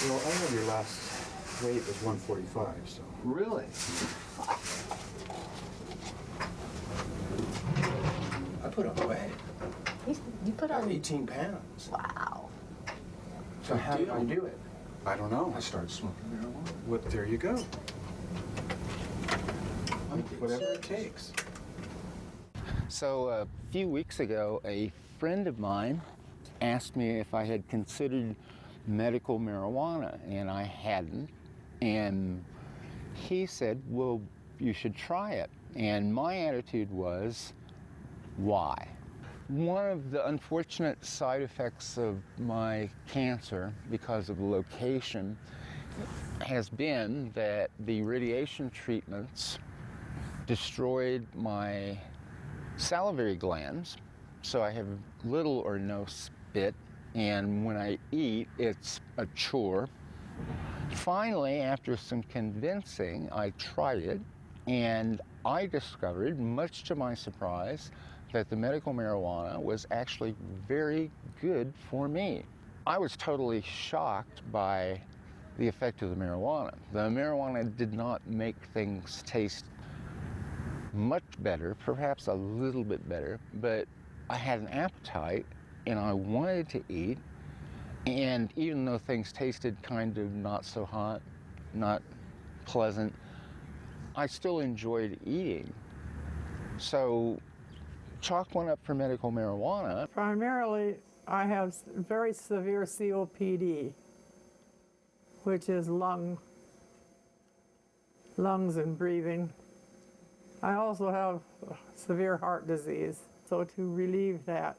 Well, I know your last weight was 145, so. Really? I put on weight. You put on 18 pounds. Wow. So how did I do it? I don't know. I started smoking marijuana. What? There you go. Whatever it takes. So a few weeks ago, a friend of mine asked me if I had considered medical marijuana, and I hadn't. And he said, well, you should try it. And my attitude was, why? One of the unfortunate side effects of my cancer, because of the location, has been that the radiation treatments destroyed my salivary glands, so I have little or no spit, and when I eat, it's a chore. Finally, after some convincing, I tried it, and I discovered, much to my surprise, that the medical marijuana was actually very good for me. I was totally shocked by the effect of the marijuana. The marijuana did not make things taste much better, perhaps a little bit better, but I had an appetite and I wanted to eat, and even though things tasted kind of not so hot, not pleasant, I still enjoyed eating. So chalk one up for medical marijuana. Primarily, I have very severe COPD, which is lungs and breathing. I also have severe heart disease, so to relieve that,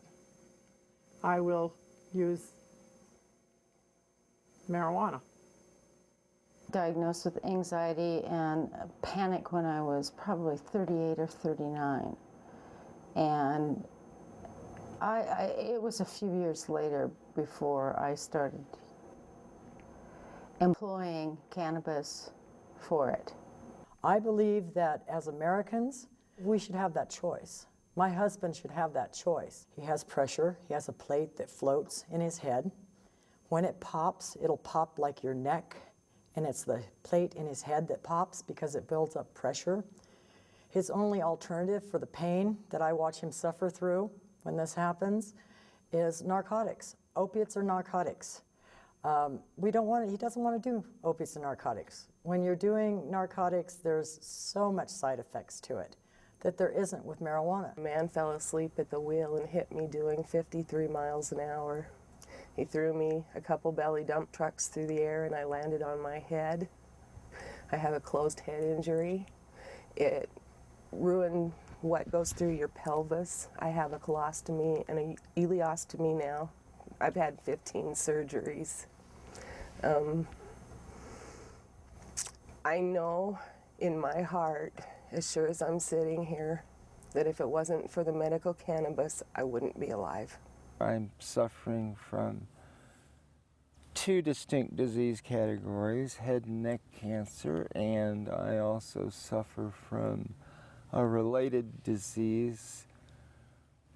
I will use marijuana. Diagnosed with anxiety and panic when I was probably 38 or 39. And it was a few years later before I started employing cannabis for it. I believe that as Americans, we should have that choice. My husband should have that choice. He has pressure. He has a plate that floats in his head. When it pops, it'll pop like your neck, and it's the plate in his head that pops because it builds up pressure. His only alternative for the pain that I watch him suffer through when this happens is narcotics. Opiates are narcotics. He doesn't want to do opiates and narcotics. When you're doing narcotics, there's so much side effects to it that there isn't with marijuana. A man fell asleep at the wheel and hit me doing 53 miles an hour. He threw me a couple belly dump trucks through the air and I landed on my head. I have a closed head injury. It ruined what goes through your pelvis. I have a colostomy and an ileostomy now. I've had 15 surgeries. I know in my heart, as sure as I'm sitting here, that if it wasn't for the medical cannabis, I wouldn't be alive. I'm suffering from two distinct disease categories, head and neck cancer, and I also suffer from a related disease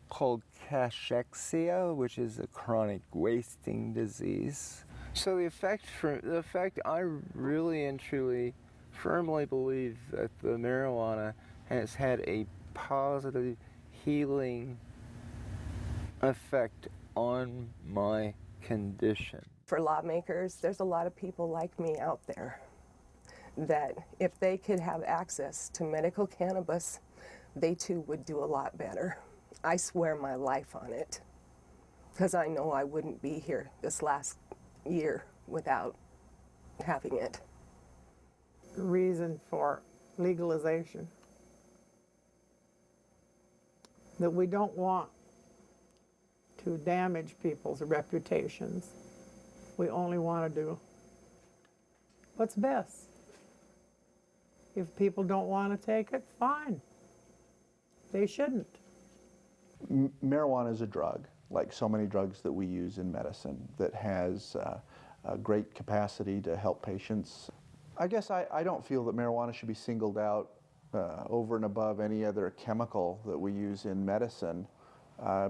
called cachexia, which is a chronic wasting disease. So the effect, I really and truly firmly believe that the marijuana has had a positive healing effect on my condition. For lawmakers, there's a lot of people like me out there that if they could have access to medical cannabis, they too would do a lot better. I swear my life on it, because I know I wouldn't be here this last year without having it. Reason for legalization, that we don't want to damage people's reputations. We only want to do what's best. If people don't want to take it, fine. They shouldn't. Marijuana is a drug, like so many drugs that we use in medicine, that has a great capacity to help patients. I guess I don't feel that marijuana should be singled out over and above any other chemical that we use in medicine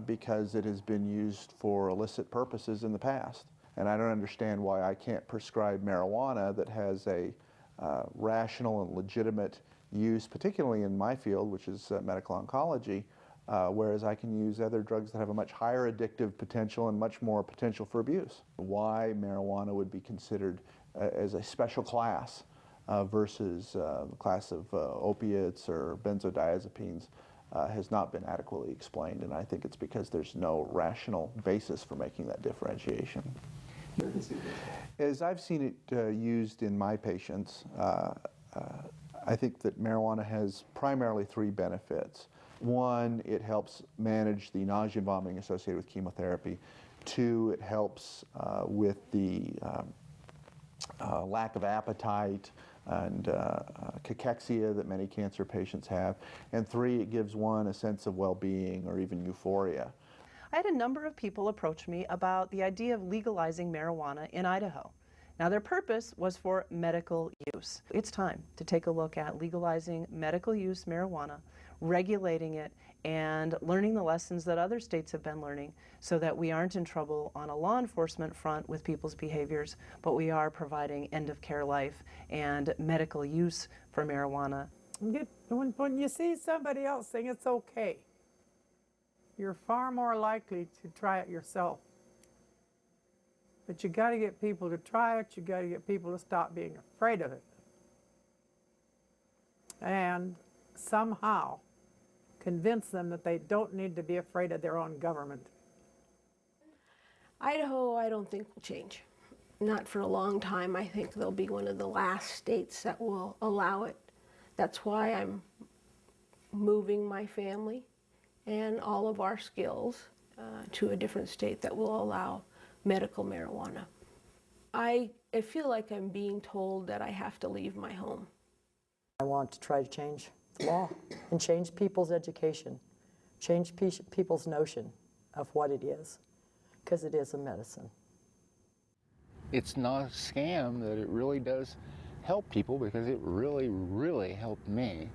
because it has been used for illicit purposes in the past. and I don't understand why I can't prescribe marijuana that has a rational and legitimate use, particularly in my field, which is medical oncology, whereas I can use other drugs that have a much higher addictive potential and much more potential for abuse. Why marijuana would be considered as a special class versus the class of opiates or benzodiazepines has not been adequately explained, and I think it's because there's no rational basis for making that differentiation. As I've seen it used in my patients, I think that marijuana has primarily 3 benefits. 1, it helps manage the nausea and vomiting associated with chemotherapy. 2, it helps with the lack of appetite and cachexia that many cancer patients have. And 3, it gives one a sense of well-being or even euphoria. I had a number of people approach me about the idea of legalizing marijuana in Idaho. Now, their purpose was for medical use. It's time to take a look at legalizing medical use marijuana, regulating it, and learning the lessons that other states have been learning so that we aren't in trouble on a law enforcement front with people's behaviors, but we are providing end-of-care life and medical use for marijuana. When you see somebody else saying it's okay, you're far more likely to try it yourself. But you got to get people to try it. You got to get people to stop being afraid of it. And somehow convince them that they don't need to be afraid of their own government. Idaho, I don't think will change. Not for a long time. I think they'll be one of the last states that will allow it. That's why I'm moving my family and all of our skills to a different state that will allow medical marijuana. I feel like I'm being told that I have to leave my home. I want to try to change the law and change people's education, change people's notion of what it is, because it is a medicine. It's not a scam, that it really does help people, because it really, really helped me.